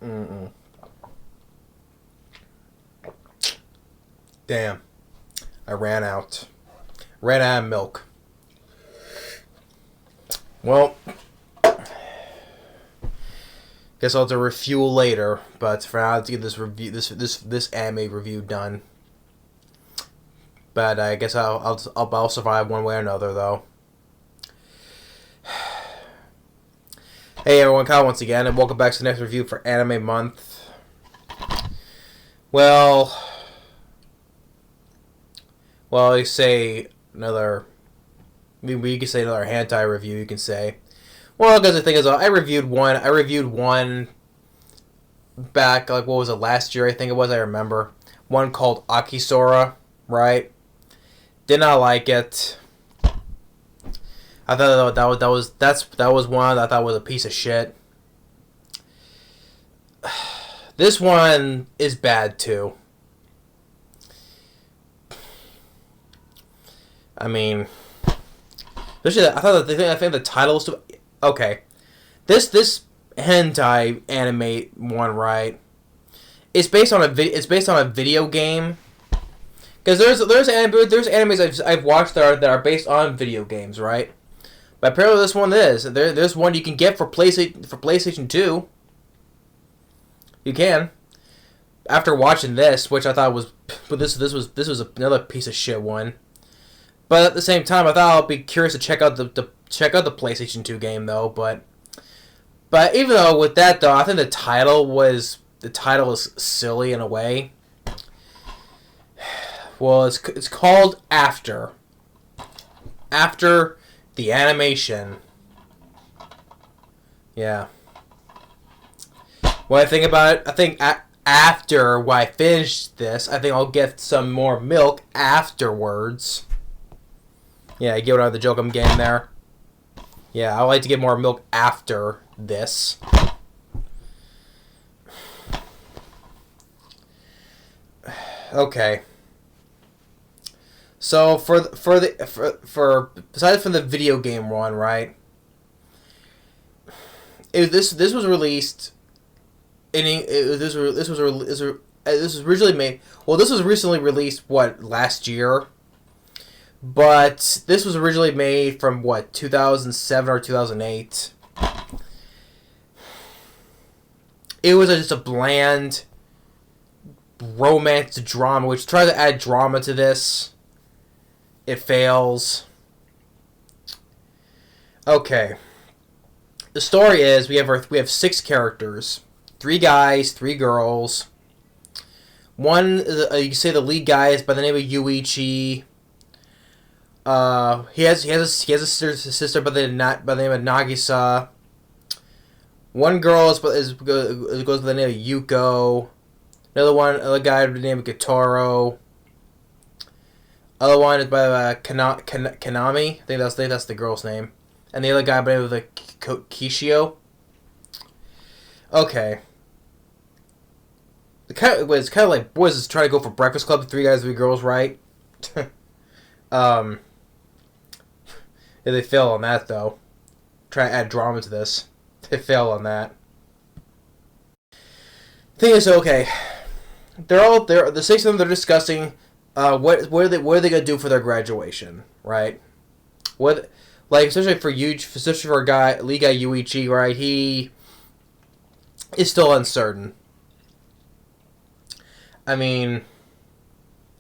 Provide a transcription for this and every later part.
Mm-mm. Damn. I ran out. Ran out of milk. Well, guess I'll have to refuel later. But for now, let's get this review, this anime review done. But I guess I'll survive one way or another, though. Hey everyone, Kyle once again, and welcome back to the next review for Anime Month. Well, you say another. You can say another hentai review. You can say, well, because the thing is, I reviewed one back, like, what was it, last year? I think it was. I remember one called Akisora, right? Did not like it. I thought that was one I thought was a piece of shit. This one is bad too. I mean, I think the title was too, okay. This hentai anime one, right? It's based on a video game. Because there's animes I've watched that are based on video games, right? But apparently this one is. There's one you can get for PlayStation 2. You can. After watching this, which I thought was, but this was another piece of shit one. But at the same time, I thought I'd be curious to check out the PlayStation 2 game though. But even though with that though, I think the title is silly in a way. Well, it's called After the Animation. Yeah. When I think about it, I think after when I finish this, I think I'll get some more milk afterwards. Yeah, you get what the joke I'm getting there? Yeah, I like to get more milk after this. Okay. So for besides from the video game one, right? This was released. This was originally made. Well, this was recently released. What, last year? But this was originally made from what, 2007 or 2008. It was just a bland romance drama, which tried to add drama to this. It fails. Okay. The story is we have 6 characters, 3 guys, 3 girls. One, you can say the lead guy is by the name of Yuichi. He has a sister by the name of Nagisa. One girl goes by the name of Yuko. Another guy by the name of Gitaro. Other one is by Kanami. I think that's the girl's name. And the other guy by the name of Kishio. Okay. It's kind of like boys is trying to go for Breakfast Club. 3 guys, 3 girls, right? Yeah, they fail on that though. Try to add drama to this. They fail on that. Thing is, okay. The 6 of them. They're discussing. What are they gonna do for their graduation, right? Especially for a guy, lead guy Yuichi, right? He is still uncertain. I mean,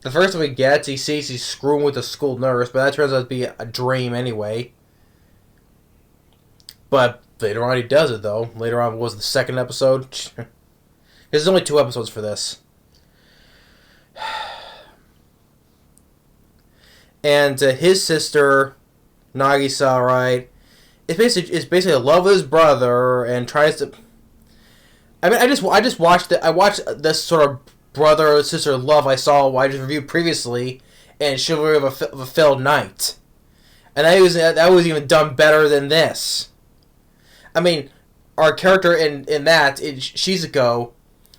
the first time he gets, he sees he's screwing with the school nurse, but that turns out to be a dream anyway. But later on he does it though. Later on was the 2nd episode. There's only 2 episodes for this. And his sister, Nagisa, right, is basically a love of his brother and tries to. I mean, I just watched it. I watched this sort of brother sister love I just reviewed previously, and Chivalry of a Failed Knight, and that was even done better than this. I mean, our character in that Shizuko,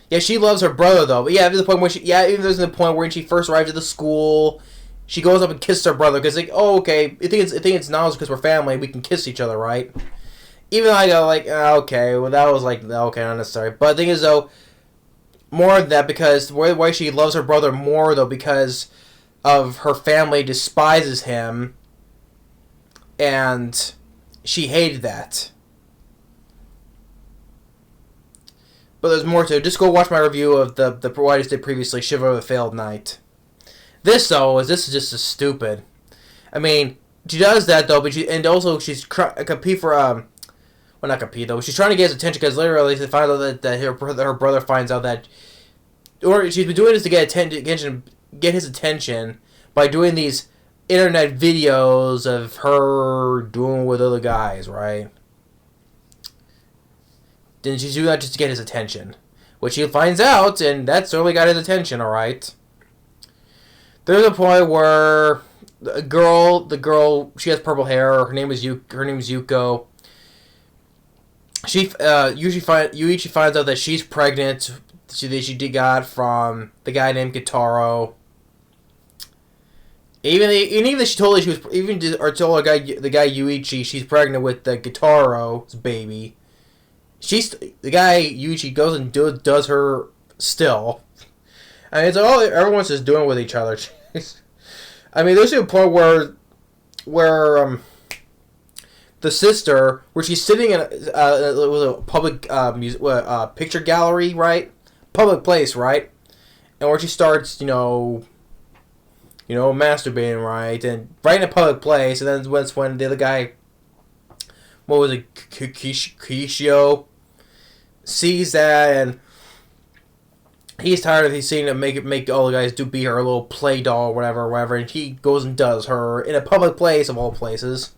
yeah, she loves her brother though, but yeah, to the point where even there's the point where she first arrives at the school. She goes up and kisses her brother because, like, oh, okay, I think it's knowledge because we're family. We can kiss each other, right? Even though I go like, okay, well that was like okay, not necessary. But the thing is though, more than that because why she loves her brother more though because of her family despises him, and she hated that. But there's more to it. Just go watch my review of the what I just did previously, Shiver of a Failed Knight. This is just as stupid. I mean, she does that though, but she's compete for well not compete though. She's trying to get his attention because literally they find out that her brother finds out that, or she's been doing this to get his attention by doing these internet videos of her doing with other guys, right? Then she's doing that just to get his attention, which he finds out, and that certainly got his attention. All right. There's a point where the girl, she has purple hair. Her name is Yuko. She Yuichi finds out that she's pregnant. She got from the guy named Gitaro. Even though she told her she was told the guy Yuichi she's pregnant with the Gitaro's baby. The guy Yuichi goes and does her still. I mean, it's all everyone's just doing with each other. I mean, there's a point where the sister, where she's sitting in a public picture gallery, right? Public place, right? And where she starts, masturbating, right? And right in a public place, and then when the other guy, what was it, Kishio, sees that, and he's tired of seeing him make all the guys be her little play doll, whatever, and he goes and does her in a public place of all places.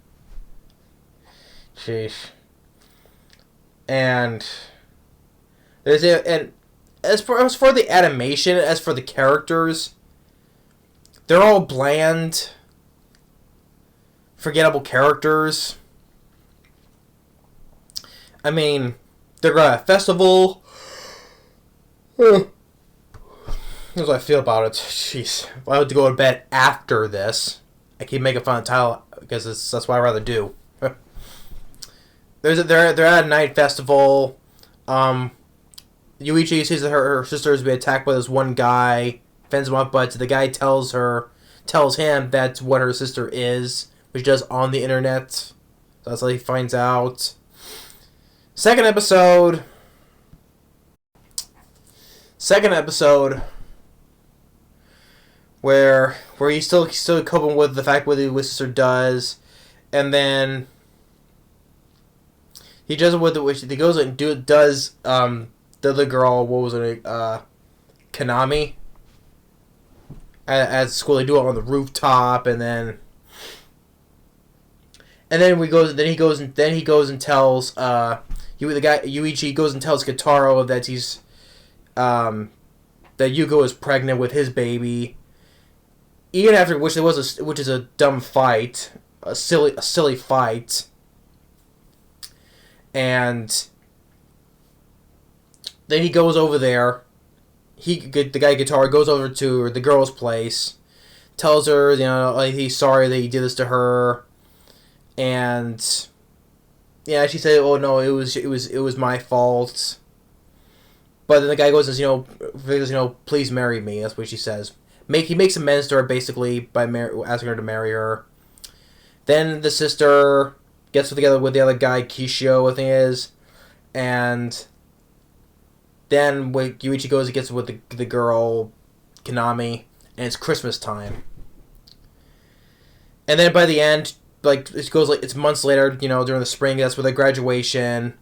Sheesh. And as for the animation, as for the characters, they're all bland, forgettable characters. I mean, they're at a festival. Here's what I feel about it. Jeez. If I had to go to bed after this, I keep making fun of the title because that's what I'd rather do. They're at a night festival. Yuichi sees that her sister has been attacked by this one guy, fends him off, but the guy tells him that's what her sister is, which he does on the internet. So that's how he finds out. Second episode, where he's still coping with the fact what his sister does, and then he does it with the which he goes and does the other girl, what was it, Kanami, at school. They do it on the rooftop, and then he goes and tells the guy Yuichi goes and tells Kitaro that he's that Yuko is pregnant with his baby. Even after which is a dumb fight, a silly fight, and then he goes over there. The guy Kitaro goes over to the girl's place, tells her he's sorry that he did this to her, and yeah, she said, "Oh no, it was my fault." But then the guy goes and says, "Please marry me." That's what she says. He makes amends to her basically by asking her to marry her. Then the sister gets together with the other guy, Kishio, I think it is, and then when Yuichi goes and gets with the girl, Kanami, and it's Christmas time. And then by the end, it's months later, during the spring, that's where the graduation.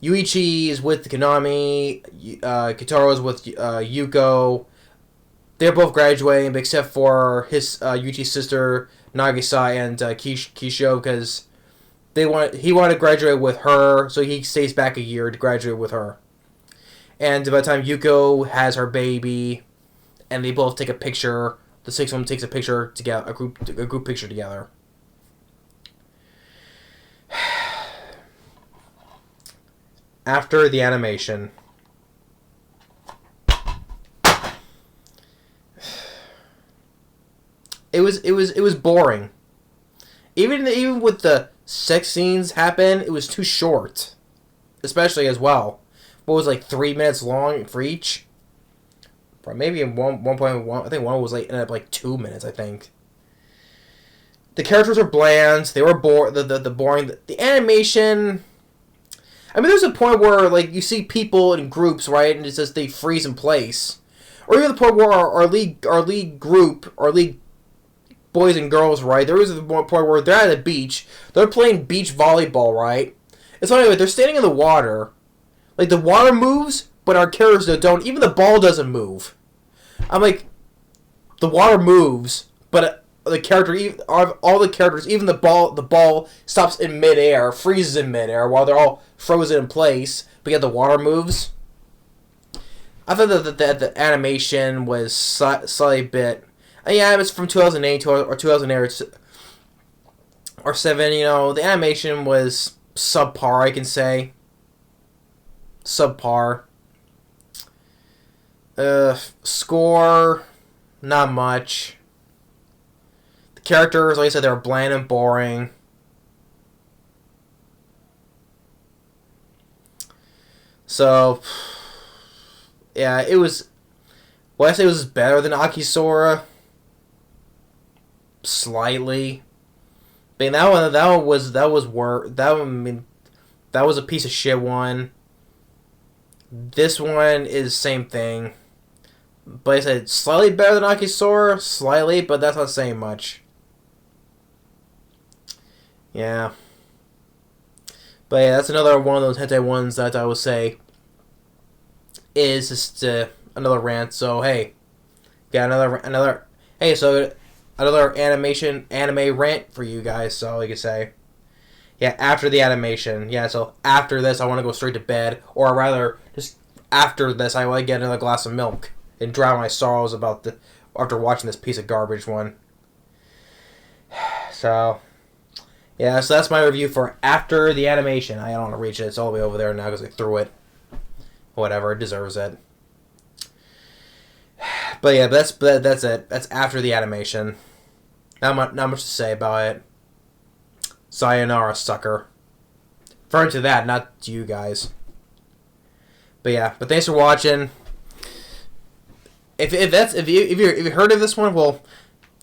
Yuichi is with Kanami, Kitaro is with Yuko. They're both graduating, except for his Yuichi's sister Nagisa and Kisho, because he wanted to graduate with her, so he stays back a year to graduate with her. And by the time Yuko has her baby, and they both take a picture, the six of them takes a picture together, a group picture together. After the animation, it was boring. Even with the sex scenes happen, it was too short, especially as well. What was like 3 minutes long for each? Or maybe in 1.1, I think one was like ended up like 2 minutes. I think the characters are bland. They were boring. The boring. The animation. I mean, there's a point where like you see people in groups, right, and it says they freeze in place, or even the point where our league group, our league boys and girls, right, there was a point where they're at the beach, they're playing beach volleyball, right. It's funny, like, they're standing in the water, like the water moves, but our characters don't. Even the ball doesn't move. I'm like, the water moves, but the character, all the characters, even the ball stops in midair, freezes in midair while they're all frozen in place. But yet the water moves. I thought that the animation was slightly bit. Yeah, it's from 2008 or 2008 or 7. You know, the animation was subpar. I can say subpar. Score, not much. The characters, like I said, they were bland and boring. So, yeah, it was. Well, I say it was better than Akisora. Slightly. I mean, that one was a piece of shit one. This one is same thing. But I said slightly better than Akisora, slightly, but that's not saying much. Yeah. But yeah, that's another one of those hentai ones that I would say is just another rant. So hey, got another. Hey, so another anime rant for you guys. So you could say, yeah, after the animation. Yeah, so after this, I want to go straight to bed, or rather, just after this, I want to get another glass of milk and drown my sorrows after watching this piece of garbage one. So, yeah, so that's my review for after the animation. I don't want to reach it. It's all the way over there now because I threw it. Whatever, it deserves it. But yeah, that's it. That's after the animation. Not much to say about it. Sayonara, sucker. Referring to that, not to you guys. But yeah, but thanks for watching. If you heard of this one, well,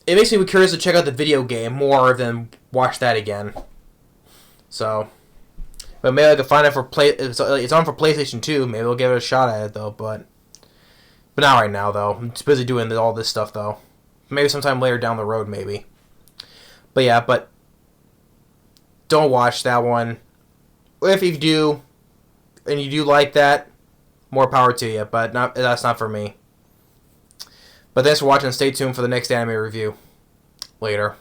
it makes me curious to check out the video game more than watch that again. So, but maybe I could find it for It's on for PlayStation 2. Maybe I'll give it a shot at it though. But not right now though. I'm just busy doing all this stuff though. Maybe sometime later down the road, maybe. But yeah, but don't watch that one. If you do, and you do like that, more power to you. But that's not for me. But thanks for watching. Stay tuned for the next anime review. Later.